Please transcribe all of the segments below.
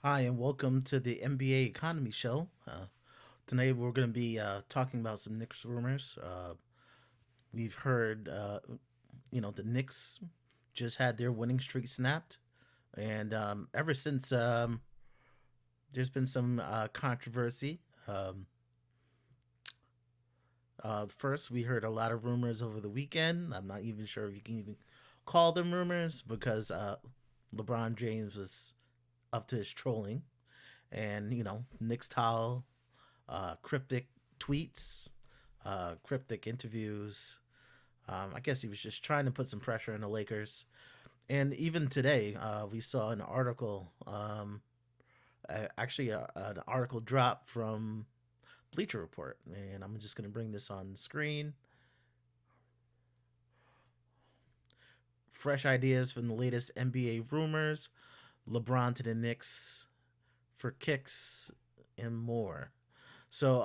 Hi, and welcome to the NBA Economy Show. Tonight we're going to be talking about some Knicks rumors. We've heard, the Knicks just had their winning streak snapped, and ever since there's been some controversy. First, we heard a lot of rumors over the weekend. I'm not even sure if you can even call them rumors because LeBron James was up to his trolling and Nick's towel, cryptic tweets, cryptic interviews. I guess he was just trying to put some pressure on the Lakers. And even today, we saw an article, an article drop from Bleacher Report, and I'm just going to bring this on the screen. Fresh ideas from the latest NBA rumors, LeBron to the Knicks for kicks and more. So,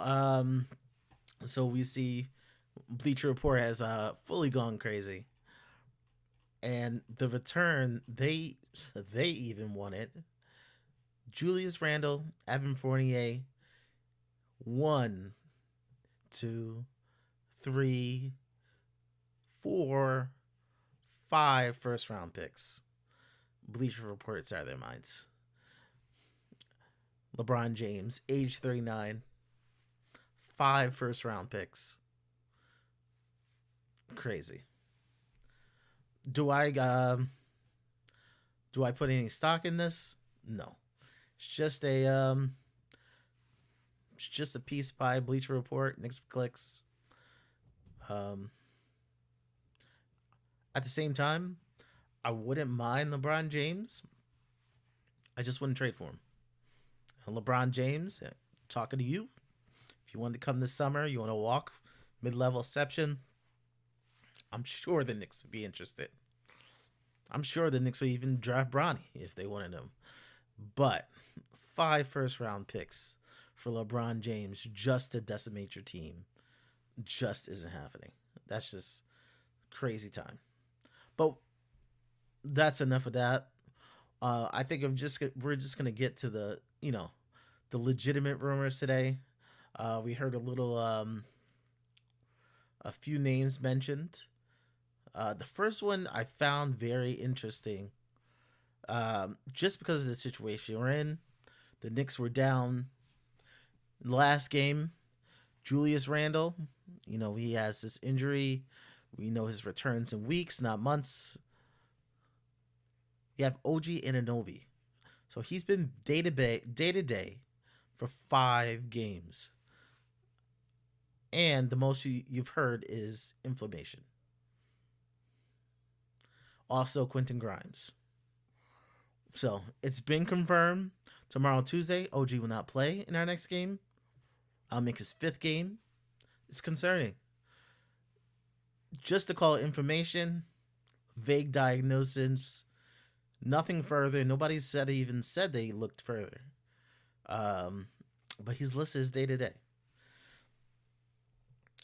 so we see Bleacher Report has fully gone crazy, and the return they even wanted Julius Randle, Evan Fournier, 1, 2, 3, 4, 5 first round picks. Bleacher Report's out of their minds. LeBron James, age 39, 5 first round picks. Crazy. Do I do I put any stock in this? No. It's just a piece by Bleacher Report, Knicks clicks. Um, at the same time, I wouldn't mind LeBron James. I just wouldn't trade for him. And LeBron James, talking to you. If you want to come this summer, you want to walk mid-level exception, I'm sure the Knicks would be interested. I'm sure the Knicks would even draft Bronny if they wanted him. But 5 first round picks for LeBron James just to decimate your team just isn't happening. That's just crazy time. But that's enough of that. I think we're just gonna get to the legitimate rumors today. We heard a few names mentioned. The first one I found very interesting, just because of the situation we're in. The Knicks were down in the last game. Julius Randle, he has this injury. We know his returns in weeks, not months. You have OG Anunoby. So he's been day to day for 5 games. And the most you've heard is inflammation. Also, Quentin Grimes. So it's been confirmed. Tomorrow, Tuesday, OG will not play in our next game. I'll make his 5th game. It's concerning. Just to call it information, vague diagnosis, nothing further. Nobody even said they looked further. But he's listed as day to day.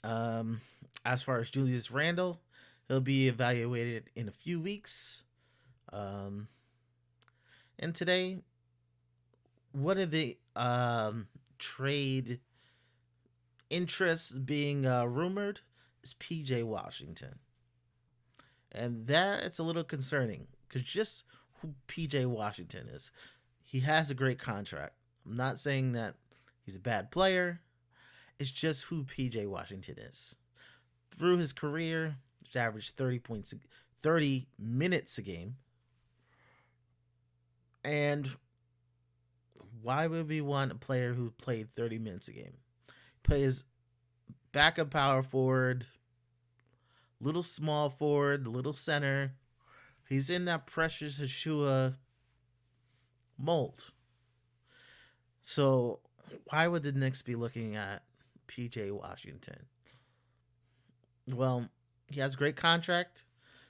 As far as Julius Randle, he'll be evaluated in a few weeks. And today, what are the trade interests being rumored? Is PJ Washington. And that it's a little concerning because just who PJ Washington is, he has a great contract. I'm not saying that he's a bad player. It's just who PJ Washington is. Through his career, he's averaged 30 minutes a game. And why would we want a player who played 30 minutes a game? Plays backup power forward, little small forward, little center. He's in that Precious Ashua mold. So why would the Knicks be looking at PJ Washington? Well, he has a great contract.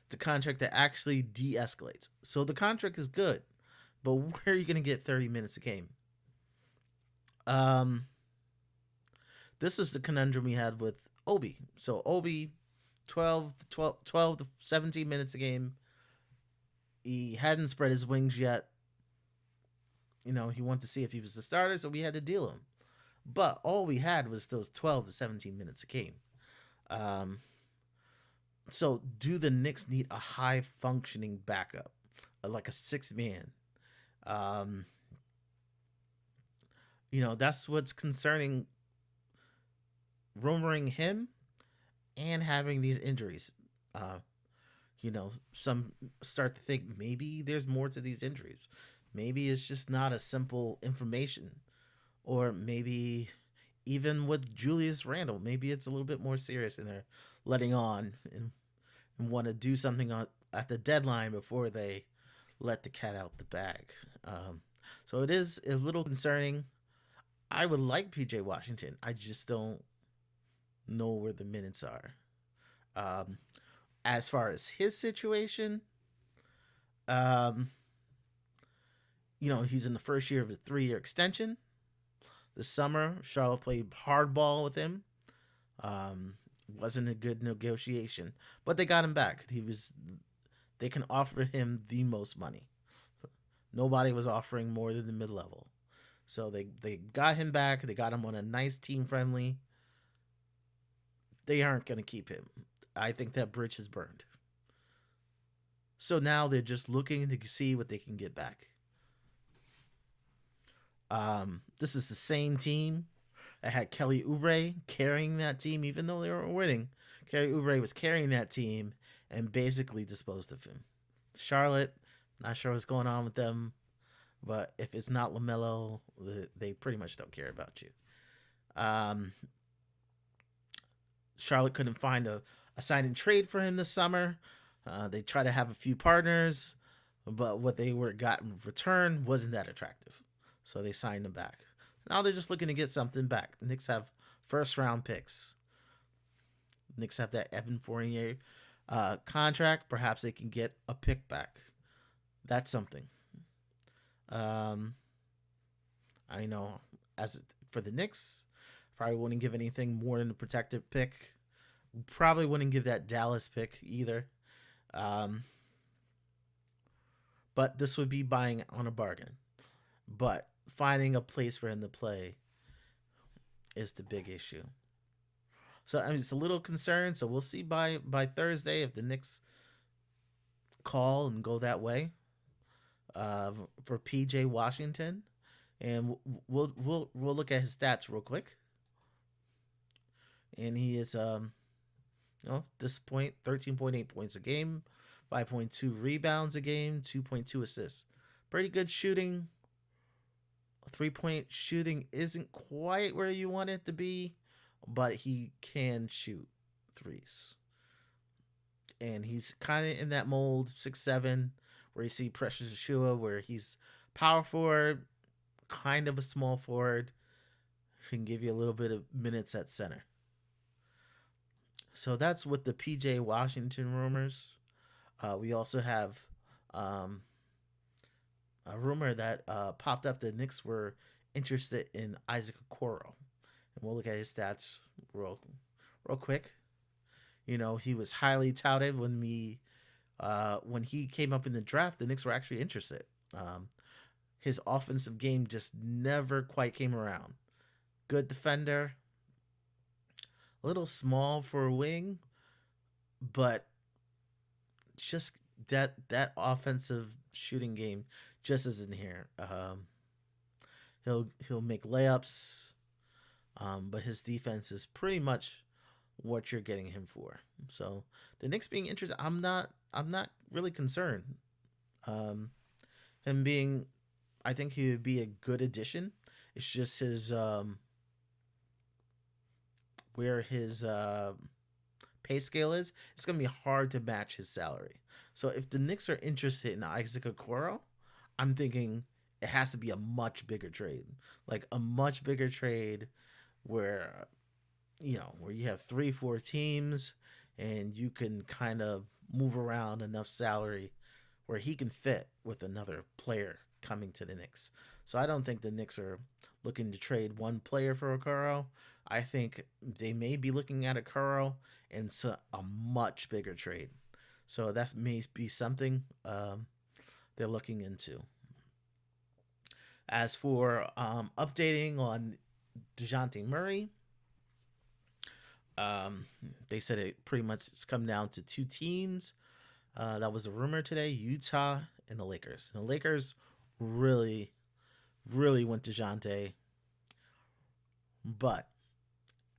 It's a contract that actually de-escalates. So the contract is good, but where are you going to get 30 minutes a game? This was the conundrum we had with Obi. So Obi, 12 to 17 minutes a game. He hadn't spread his wings yet. he wanted to see if he was the starter, so we had to deal him. But all we had was those 12 to 17 minutes a game. Um, so do the Knicks need a high functioning backup, like a six man? Um, that's what's concerning, rumoring him and having these injuries. Uh, some start to think maybe there's more to these injuries. Maybe it's just not a simple information, or maybe even with Julius Randle, maybe it's a little bit more serious and they're letting on and want to do something at the deadline before they let the cat out the bag. So it is a little concerning. I would like PJ Washington. I just don't know where the minutes are. Um, as far as his situation, um, he's in the first year of a 3-year extension. This summer, Charlotte played hardball with him. Um, wasn't a good negotiation, but they got him back. They can offer him the most money. Nobody was offering more than the mid level. So they got him back. They got him on a nice team friendly. They aren't going to keep him. I think that bridge is burned. So now they're just looking to see what they can get back. This is the same team that had Kelly Oubre carrying that team, even though they weren't winning. Kelly Oubre was carrying that team and basically disposed of him. Charlotte, not sure what's going on with them, but if it's not LaMelo, they pretty much don't care about you. Charlotte couldn't find a sign and trade for him this summer. They tried to have a few partners, but what they got in return wasn't that attractive. So they signed him back. Now they're just looking to get something back. The Knicks have first round picks. The Knicks have that Evan Fournier contract. Perhaps they can get a pick back. That's something. I know for the Knicks, probably wouldn't give anything more than a protected pick. Probably wouldn't give that Dallas pick either. But this would be buying on a bargain. But finding a place for him to play is the big issue. So I'm just a little concerned. So we'll see by Thursday if the Knicks call and go that way for PJ Washington, and we'll look at his stats real quick. And he is this point 13.8 points a game, 5.2 rebounds a game, 2.2 assists. Pretty good shooting. 3-point shooting isn't quite where you want it to be, but he can shoot threes. And he's kind of in that mold, 6'7", where you see Precious Achiuwa, where he's power forward, kind of a small forward, can give you a little bit of minutes at center. So that's with the PJ Washington rumors. We also have a rumor that popped up. The Knicks were interested in Isaac Okoro, and we'll look at his stats real quick. He was highly touted when he came up in the draft. The Knicks were actually interested. His offensive game just never quite came around. Good defender, a little small for a wing, but just that offensive shooting game just isn't here. He'll make layups, but his defense is pretty much what you're getting him for. So the Knicks being interested, I'm not really concerned. Him being, I think he would be a good addition. It's just his where his pay scale is. It's gonna be hard to match his salary. So if the Knicks are interested in Isaac Okoro, I'm thinking it has to be a much bigger trade, like a much bigger trade where where you have 3-4 teams and you can kind of move around enough salary where he can fit with another player coming to the Knicks. So I don't think the Knicks are looking to trade one player for Okoro. I think they may be looking at Okoro and a much bigger trade. So that may be something they're looking into. As for updating on DeJounte Murray, um, they said it pretty much it's come down to two teams. That was a rumor today: Utah and the Lakers. And the Lakers really, really went DeJounte, but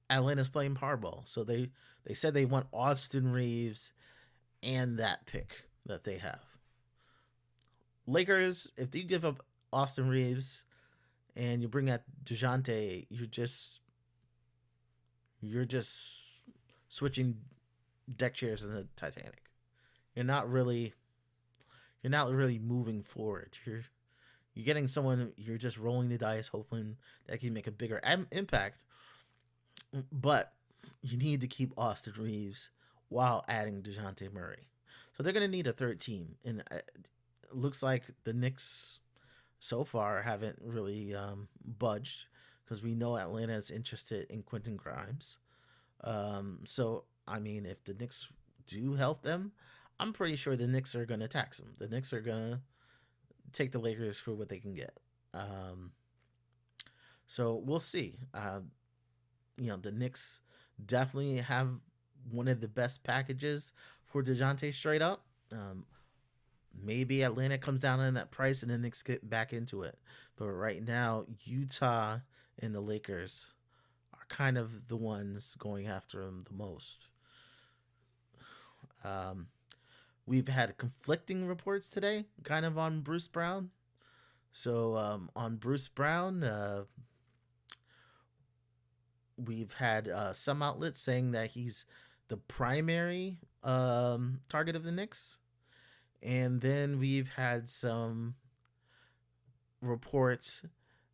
Atlanta's playing hardball, so they said they want Austin Reeves and that pick that they have. Lakers, if you give up Austin Reeves and you bring out DeJounte, you're just switching deck chairs in the Titanic. You're not really you're not really moving forward. You're getting someone you're just rolling the dice, hoping that can make a bigger impact. But you need to keep Austin Reeves while adding Dejounte Murray. So they're going to need a third team, and it looks like the Knicks so far haven't really budged because we know Atlanta is interested in Quentin Grimes. So I mean, if the Knicks do help them, I'm pretty sure the Knicks are going to tax them. The Knicks are going to take the Lakers for what they can get. Um, so we'll see. The Knicks definitely have one of the best packages for Dejounte straight up. Maybe Atlanta comes down on that price and the Knicks get back into it. But right now, Utah and the Lakers are kind of the ones going after him the most. Um, we've had conflicting reports today, kind of on Bruce Brown. So on Bruce Brown, we've had some outlets saying that he's the primary target of the Knicks, and then we've had some reports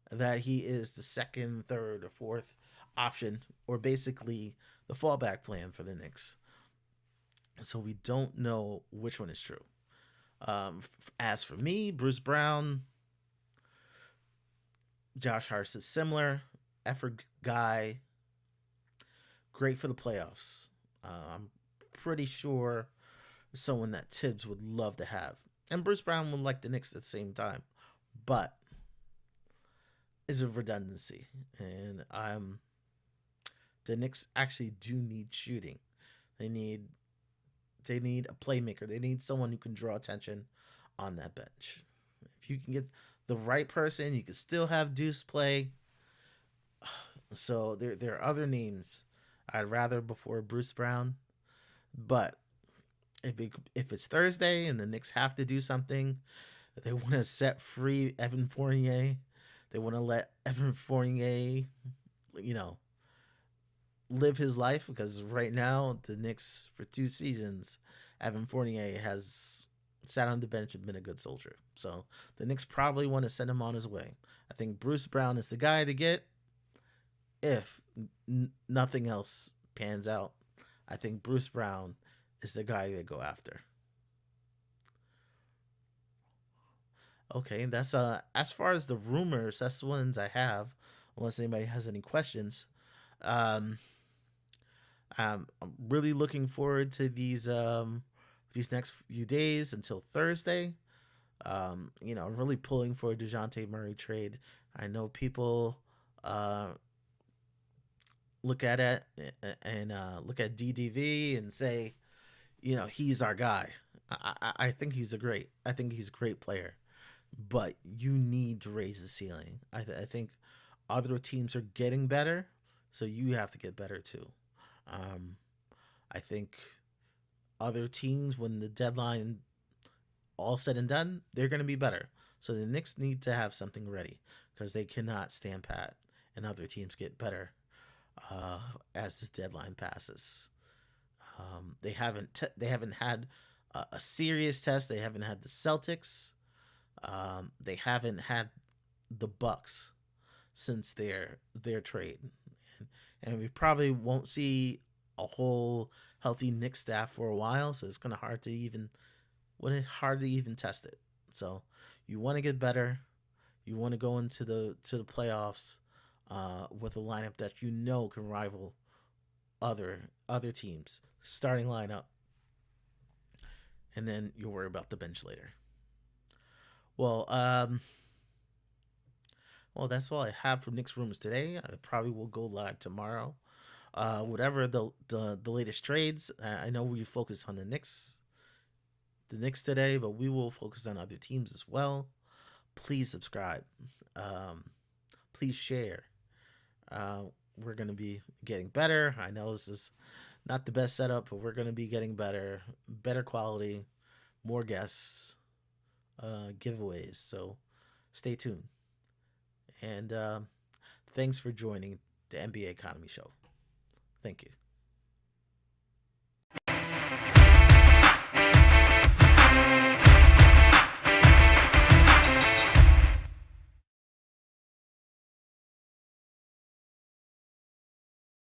that he is the second, third, or fourth option, or basically the fallback plan for the Knicks. So we don't know which one is true. As for me, Bruce Brown, Josh Hart is similar effort guy, great for the playoffs. I'm pretty sure someone that Tibbs would love to have, and Bruce Brown would like the Knicks at the same time, but is a redundancy, and the Knicks actually do need shooting. They need they need a playmaker. They need someone who can draw attention on that bench. If you can get the right person, you can still have Deuce play. So there are other names I'd rather before Bruce Brown, but if it's Thursday and the Knicks have to do something, they want to set free Evan Fournier. They want to let Evan Fournier, you know, live his life because right now the Knicks for 2 seasons, Evan Fournier has sat on the bench and been a good soldier. So the Knicks probably want to send him on his way. I think Bruce Brown is the guy to get if nothing else pans out. I think Bruce Brown is the guy they go after. Okay, that's as far as the rumors, that's the ones I have. Unless anybody has any questions, um, I'm really looking forward to these next few days until Thursday. I'm really pulling for a Dejounte Murray trade. I know people uh, look at it and look at DDV and say, he's our guy. I think he's a great. I think he's a great player, but you need to raise the ceiling. I think other teams are getting better, so you have to get better too. Um, I think other teams, when the deadline all said and done, they're going to be better. So the Knicks need to have something ready because they cannot stand pat and other teams get better as this deadline passes. They haven't had a serious test. They haven't had the Celtics. They haven't had the Bucks since their trade, and we probably won't see a whole healthy Knicks staff for a while. So it's kind of hard to even test it. So you want to get better. You want to go into the playoffs with a lineup that can rival other teams starting lineup, and then you'll worry about the bench later. Well, Well, that's all I have for Knicks rumors today. I probably will go live tomorrow. Whatever the latest trades. I know we focus on the Knicks today, but we will focus on other teams as well. Please subscribe. Um, please share. Uh, we're gonna be getting better. I know this is not the best setup, but we're gonna be getting better, better quality, more guests, giveaways. So stay tuned. And thanks for joining the NBA Economy Show. Thank you.